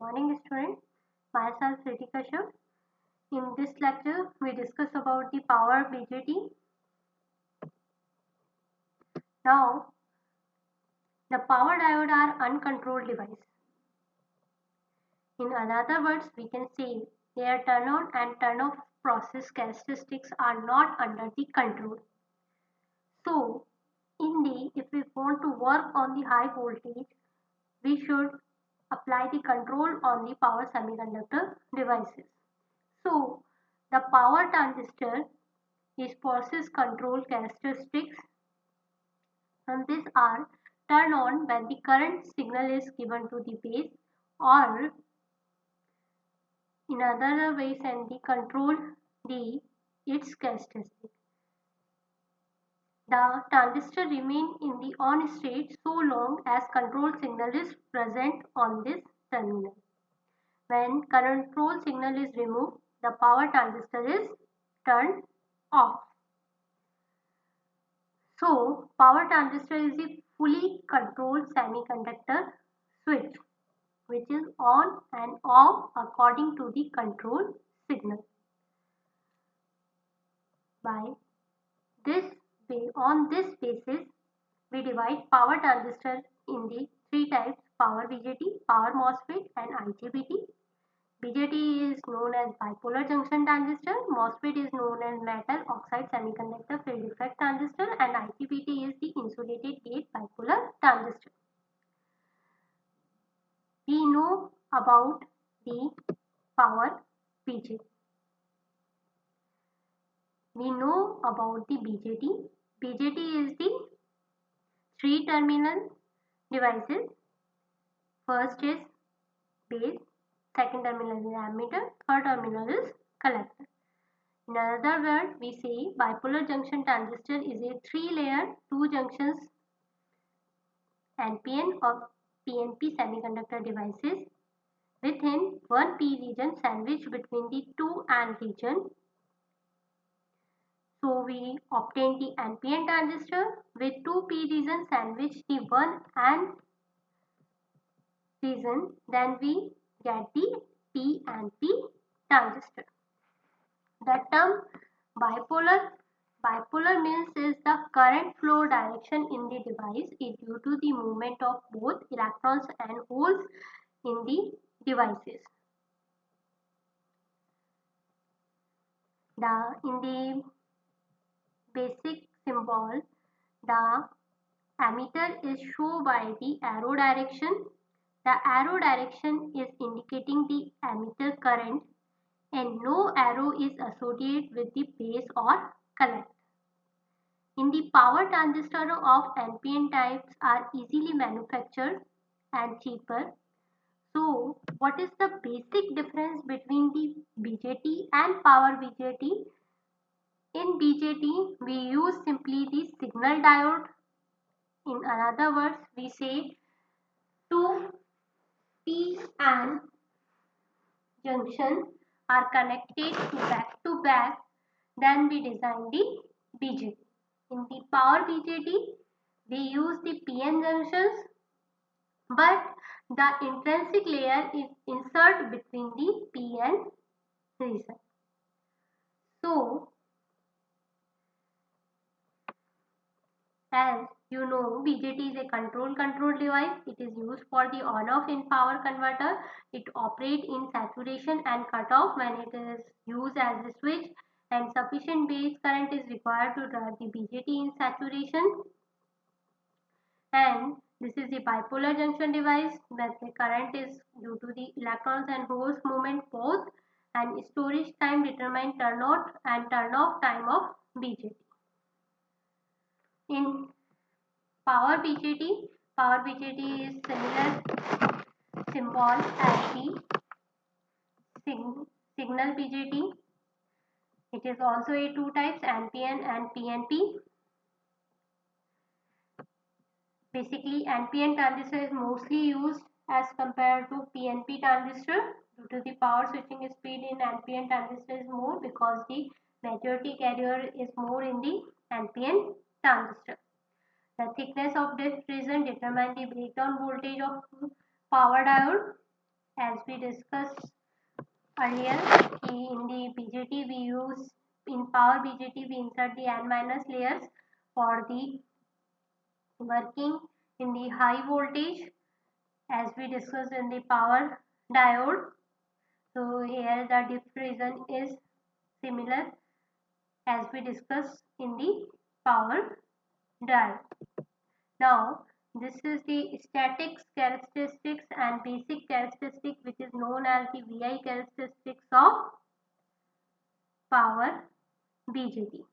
Morning student, myself Ritika Kashyap. In this lecture, we discuss about the power BJT. Now, the power diode are uncontrolled device. In other words, we can say their turn on and turn off process characteristics are not under the control. So, if we want to work on the high voltage, we should apply the control on the power semiconductor devices. So, the power transistor is process control characteristics, and these are turned on when the current signal is given to the base, or in other ways and the control the its characteristics. The transistor remain in the on state so long as control signal is present on this terminal. When control signal is removed, the power transistor is turned off. So, power transistor is a fully controlled semiconductor switch which is on and off according to the control signal. By this way, on this basis, we divide power transistor in the three types: power BJT, power MOSFET and IGBT. BJT is known as bipolar junction transistor, MOSFET is known as metal oxide semiconductor field effect transistor, and IGBT is the insulated gate bipolar transistor. We know about the power BJT. We know about the BJT. BJT is the three terminal devices. First is base, second terminal is ammeter, third terminal is collector. In other words, we say bipolar junction transistor is a three-layer, two junctions NPN or PNP semiconductor devices within one P region sandwiched between the two AN region. So we obtain the NPN transistor with two P regions sandwiched the one AN region. Then we get the PNP transistor. The term bipolar means is the current flow direction in the device is due to the movement of both electrons and holes in the devices. In the basic symbol, the ammeter is shown by the arrow direction. The arrow direction is indicating the ammeter current, and no arrow is associated with the base or collector. In the power transistor of NPN types are easily manufactured and cheaper. So, what is the basic difference between the BJT and power BJT? In BJT, we use simply the signal diode. In other words, we say two P and junction are connected to back, then we design the BJT. In the power BJT, we use the PN junctions, but the intrinsic layer is inserted between the PN region. So, as you know, BJT is a control device. It is used for the on-off in power converter. It operates in saturation and cutoff when it is used as a switch, and sufficient base current is required to drive the BJT in saturation. And this is the bipolar junction device where the current is due to the electrons and holes movement both, and storage time determine turn on and turn off time of BJT. In power BJT is similar symbol as the signal BJT. It is also a two types, NPN and PNP. Basically, NPN transistor is mostly used as compared to PNP transistor due to the power switching speed in NPN transistor is more because the majority carrier is more in the NPN transistor. The thickness of this region determines the breakdown voltage of power diode. As we discussed earlier, in the BJT we use, in power BJT we insert the N minus layers for the working in the high voltage, as we discussed in the power diode. So here the diffusion is similar as we discussed in the power diode. Now this is the static characteristics and basic characteristic, which is known as the VI characteristics of power BJT.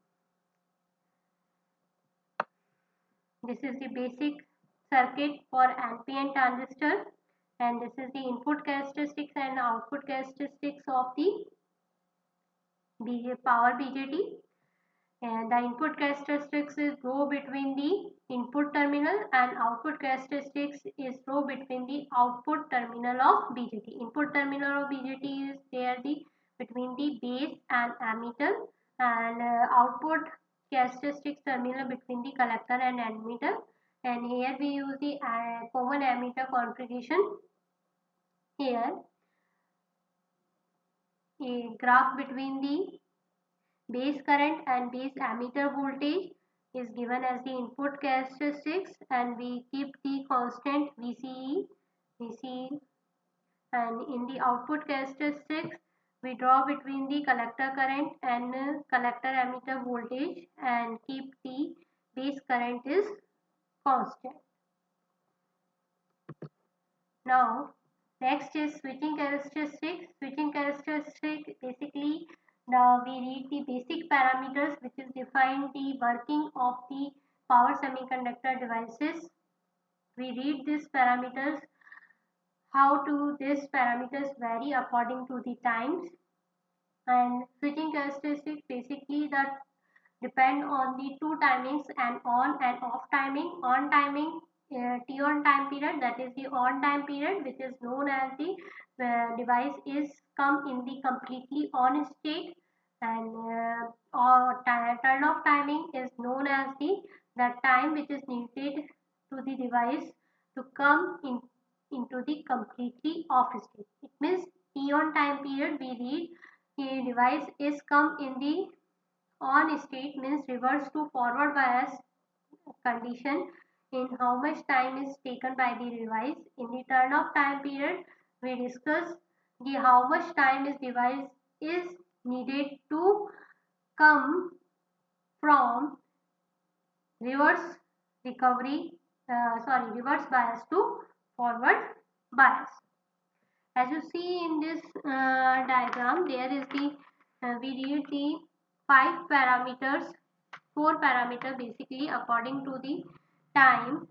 This is the basic circuit for NPN transistor, and this is the input characteristics and output characteristics of the power BJT. And the input characteristics is rho between the input terminal, and output characteristics is rho between the output terminal of BJT. Input terminal of BJT is there the between the base and ammeter, and output characteristics terminal between the collector and emitter. And here we use the common ammeter configuration. Here a graph between the base current and base ammeter voltage is given as the input characteristics, and we keep the constant VCE, and in the output characteristics we draw between the collector current and collector ammeter voltage and keep the base current is constant. Now next is switching characteristics. Switching characteristics basically we read the basic parameters which is define the working of the power semiconductor devices. We read these parameters, how to these parameters vary according to the times. And switching characteristics basically that depend on the two timings, and on and off timing. On timing, T on time period, that is the on time period, which is known as the device is come in the completely on state, and turn off timing is known as the time which is needed to the device to come into the completely off state. It means T on time period we read the device is come in the on state, means reverse to forward bias condition in how much time is taken by the device. In the turn off time period we discuss the how much time is device is needed to come from reverse reverse bias to forward bias. As you see in this diagram, there is the we read the 4 parameter basically according to the time.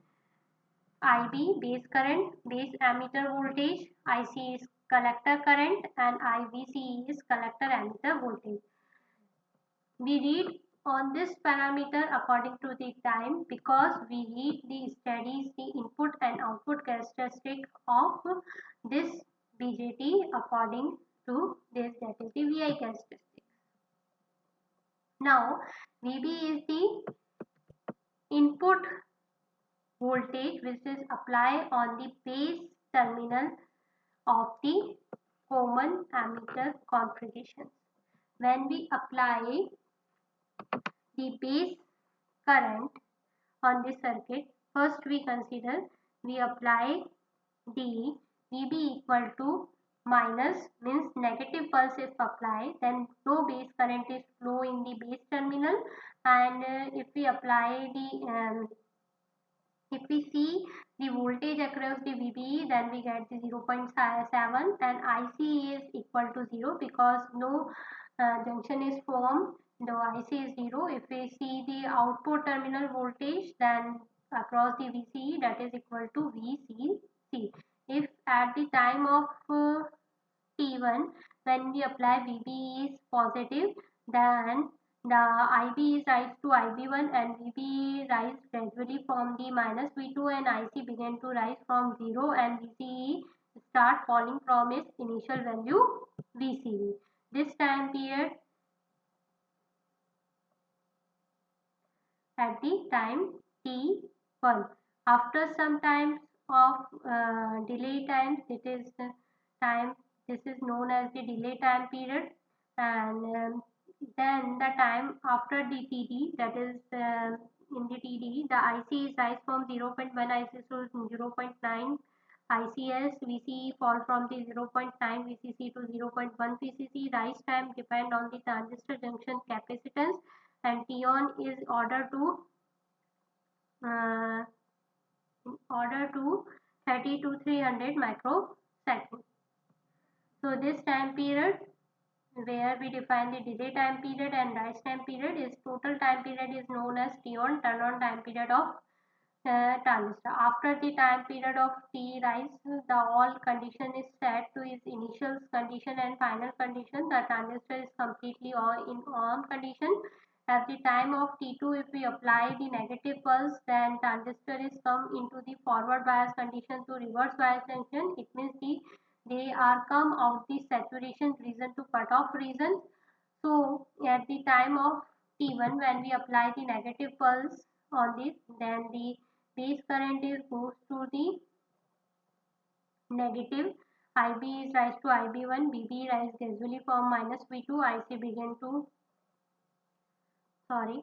IB base current, base ammeter voltage, IC is collector current, and IVC is collector ammeter voltage. We read on this parameter according to the time because we read the studies the input and output characteristic of this BJT according to this, that is the VI characteristics. Now VB is the input voltage which is applied on the base terminal of the common ammeter configuration. When we apply the base current on the circuit, first we consider we apply the VB equal to minus, means negative pulse is applied, then no base current is flow in the base terminal, and if we apply the if we see the voltage across the VBE, then we get the 0.7, and IC is equal to 0 because no junction is formed, the IC is 0. If we see the output terminal voltage, then across the VCE, that is equal to VCC. If at the time of T1 when we apply VBE is positive, then the IB is rise to IB1 and VB rise gradually from the minus V2, and IC began to rise from 0, and VCE start falling from its initial value VCE. This time period at the time T1. After some time of delay times, it is time, this is known as the delay time period. And then the time after the TD, that is in the TD, the IC is rise from 0.1 IC to 0.9 ICS. VCE fall from the 0.9 VCC to 0.1 VCC. Rise time depend on the transistor junction capacitance, and T-on is uh, order to 30 to 300 microseconds. So this time period where we define the delay time period and rise time period is total time period is known as T-on, turn on time period of transistor. After the time period of T rise, the all condition is set to its initial condition and final condition. The transistor is completely in on condition. At the time of T2, if we apply the negative pulse, then transistor is come into the forward bias condition to reverse bias condition. It means they are come out the saturation region to cutoff region. So at the time of T1, when we apply the negative pulse on this, then the base current is goes to the negative. IB is rise to IB1, BB rise gradually from minus V2, IC begin to, sorry.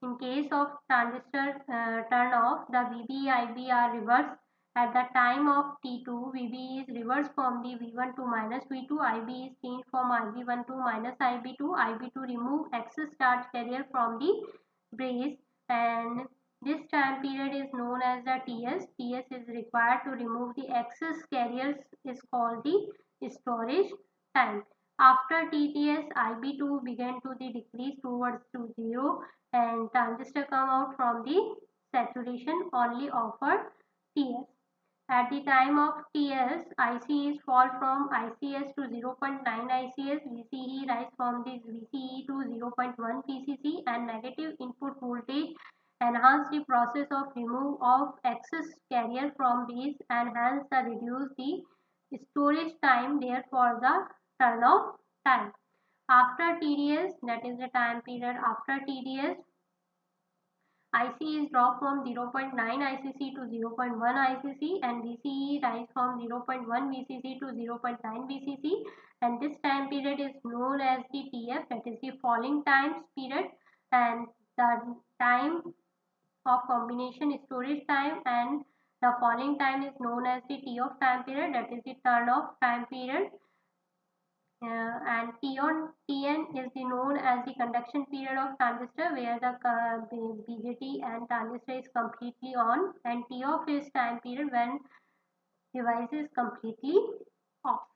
In case of transistor turn off, the VB, IB are reversed. At the time of T2, VB is reversed from the V1 to minus V2, IB is changed from IB1 to minus IB2, IB to remove excess charge carrier from the brace, and this time period is known as the TS. TS is required to remove the excess carriers is called the storage time. After TTS, IB2 began to the decrease towards to 0 and transistor come out from the saturation only offer TS. At the time of TS, ICs fall from ICS to 0.9 ICS, VCE rise from this VCE to 0.1 VCC, and negative input voltage enhance the process of remove of excess carrier from base and hence the reduce the storage time, therefore the turn off time. After TDS, that is the time period after TDS, IC is dropped from 0.9 ICC to 0.1 ICC and VCE rise from 0.1 VCC to 0.9 VCC, and this time period is known as the TF, that is the falling times period, and the time of combination storage time and the falling time is known as the T of time period, that is the turn off time period. And Tn is the known as the conduction period of transistor where the BJT and transistor is completely on, and T off is time period when device is completely off.